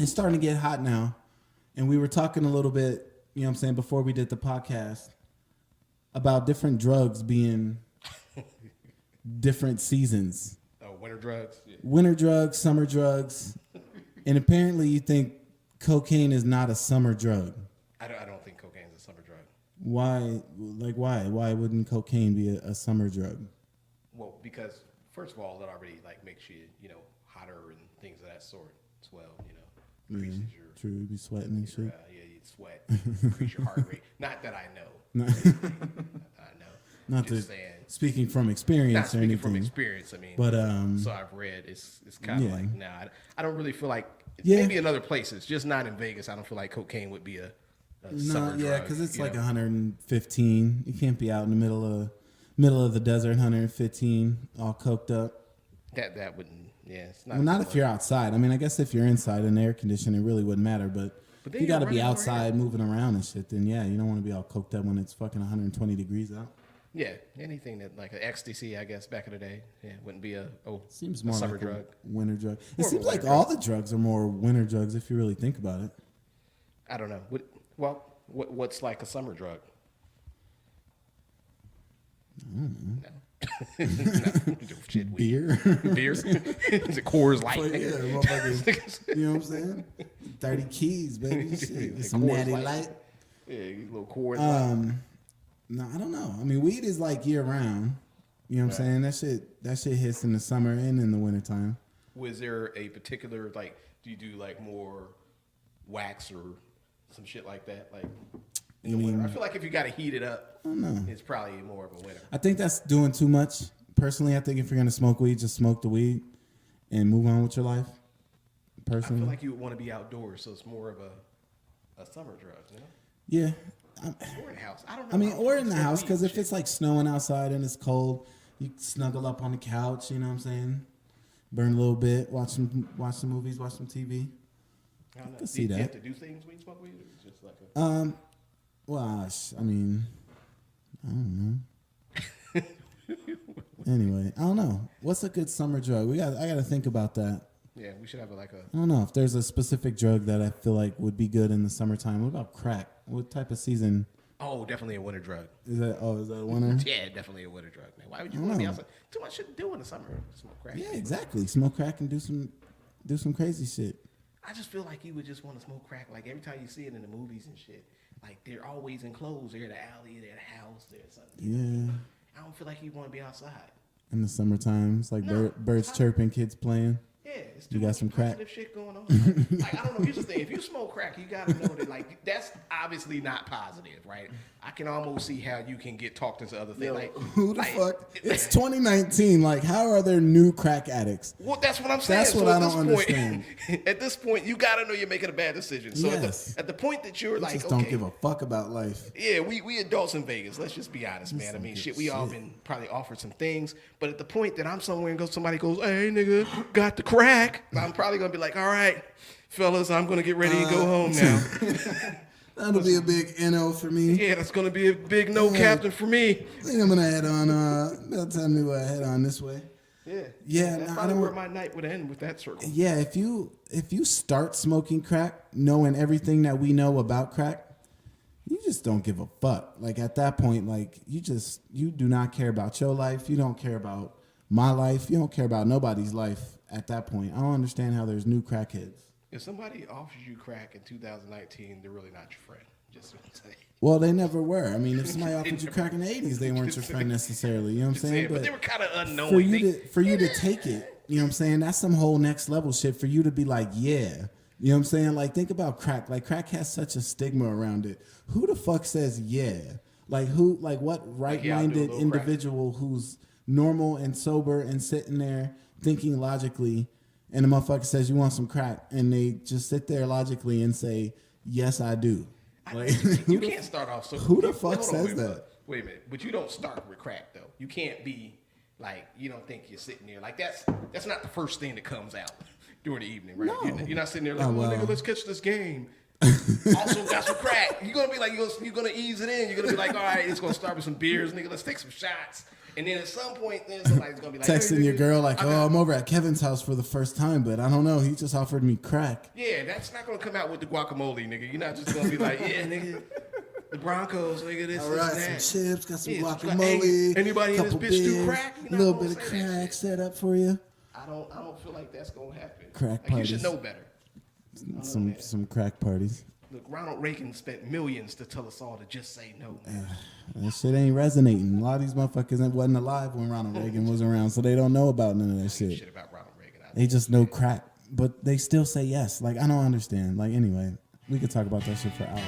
it's starting to get hot now. And we were talking a little bit, you know what I'm saying, before we did the podcast about different drugs being different seasons. Oh, winter drugs? Yeah. Winter drugs, summer drugs. And apparently you think cocaine is not a summer drug. I don't think cocaine is a summer drug. Why? Like, why? Why wouldn't cocaine be a summer drug? Well, because, first of all, it already, like, makes you, hotter and things of that sort as well, increases your... True, you be sweating and shit. Yeah, you'd sweat, increase your heart rate. Not that I know. No. I know. Not just to, saying. Speaking from experience Not or speaking anything. from experience, I mean. But, so I've read, it's kind of like, I don't really feel like, Yeah. maybe in other places, just not in Vegas, I don't feel like cocaine would be a summer drug. Because it's like 115. You can't be out in the middle of the desert, 115, all coked up. That wouldn't, it's not. Well, not if you're outside. I mean, I guess if you're inside in air conditioning, it really wouldn't matter. But if you got to be outside moving around and shit, then yeah, you don't want to be all coked up when it's fucking 120 degrees out. Yeah, anything that like an ecstasy, I guess back in the day, wouldn't be seems more summer like drug. a winter drug. It seems like all the drugs are more winter drugs if you really think about it. I don't know. What's like a summer drug? I don't know. No. No. Shit, Beer. Beers. It's a Coors Light. Yeah, motherfuckers. You know what I'm saying? 30 keys, baby. Shit. Some natty light. Yeah, a little Coors Light. No, I don't know. I mean, weed is like year round. You know what I'm saying? That shit hits in the summer and in the wintertime. Was there a particular, like, do you do like more wax or some shit like that? Like in the winter? I feel like if you got to heat it up, I don't know. It's probably more of a winter. I think that's doing too much. Personally, I think if you're going to smoke weed, just smoke the weed and move on with your life. Personally. I feel like you would want to be outdoors, so it's more of a summer drug, you know? Yeah. Or in the house. I don't know. I mean, or in the house, because if it's like snowing outside and it's cold, you snuggle up on the couch, you know what I'm saying? Burn a little bit, watch some movies, watch some TV. I don't know. can see that. You have to do things when you smoke weed, or it's just like well, I mean, I don't know. Anyway, I don't know. What's a good summer drug? I got to think about that. Yeah, we should have I don't know if there's a specific drug that I feel like would be good in the summertime. What about crack? What type of season? Oh, definitely a winter drug. Is that a winter? Yeah, definitely a winter drug, man. Why would you want to be outside? Too much shit to do in the summer. Smoke crack. Yeah, exactly. Smoke crack and do some crazy shit. I just feel like you would just want to smoke crack. Like every time you see it in the movies and shit, like they're always enclosed. They're in the alley, they're in the house, they're something. Yeah. I don't feel like you want to be outside. In the summertime, it's like birds chirping, kids playing. Yeah, it's too You got much some crack? positive shit going on. Like, I don't know. Here's the thing: if you smoke crack, you gotta know that like that's obviously not positive, right? I can almost see how you can get talked into other things. Yo, like who the fuck? It's 2019. Like, how are there new crack addicts? Well, that's what I'm saying. That's what I don't understand. At this point, you gotta know you're making a bad decision. So Yes. at the point that you're like, Just okay, don't give a fuck about life. yeah, we adults in Vegas. Let's just be honest, man. I mean, shit, we all been probably offered some things, but at the point that I'm somewhere and somebody goes, "Hey, nigga, got the crack," I'm probably gonna be like, "All right, fellas, I'm gonna get ready to go home now." That'll be a big NO for me. Yeah, that's gonna be a big no, captain, for me. I think I'm gonna head on. They'll tell me to head on this way. Yeah, Yeah, that's no, I probably don't. where my night would end with that circle. Yeah, if you start smoking crack, knowing everything that we know about crack, you just don't give a fuck. Like at that point, like you do not care about your life. You don't care about my life. You don't care about nobody's life at that point. I don't understand how there's new crackheads. If somebody offers you crack in 2019, they're really not your friend. Just what I'm saying. Well, they never were. I mean, if somebody offered you crack in the 80s, they weren't your friend necessarily. You know what I'm saying? But they were kind of unknown. For you to take it, you know what I'm saying? That's some whole next level shit for you to be like, yeah. You know what I'm saying? Like, think about crack. Like, crack has such a stigma around it. Who the fuck says yeah? Like, what right-minded individual who's normal and sober and sitting there thinking logically, and the motherfucker says, you want some crack? And they just sit there logically and say, yes, I do. Like, you can't start off so. Who the fuck says that? Wait a minute, but you don't start with crack though. You can't be like, you don't think you're sitting there like that's not the first thing that comes out during the evening, right? No. You're not sitting there like, nigga, let's catch this game. Also got some crack. You're gonna be like, you're gonna ease it in. You're gonna be like, all right, it's gonna start with some beers, nigga. Let's take some shots. And then at some point, then somebody's gonna be like, Texting hey, your nigga, girl like, I oh, got- I'm over at Kevin's house for the first time, but I don't know. He just offered me crack. Yeah, that's not gonna come out with the guacamole, nigga. You're not just gonna be like, yeah, nigga, the Broncos, nigga, this, All this, right, that. some chips, got some Yeah, guacamole. hey, anybody in this couple bitch do beers, crack? You're A not little gonna bit of say that crack shit. set up for you. I don't feel like that's gonna happen. Crack like, you should parties. know better. Some crack parties. Look, Ronald Reagan spent millions to tell us all to just say no. Man. That shit ain't resonating. A lot of these motherfuckers wasn't alive when Ronald Reagan was around, so they don't know about none of that Shit shit. about Ronald Reagan. They just know crack, but they still say yes. Like, I don't understand. Like, anyway, we could talk about that shit for hours.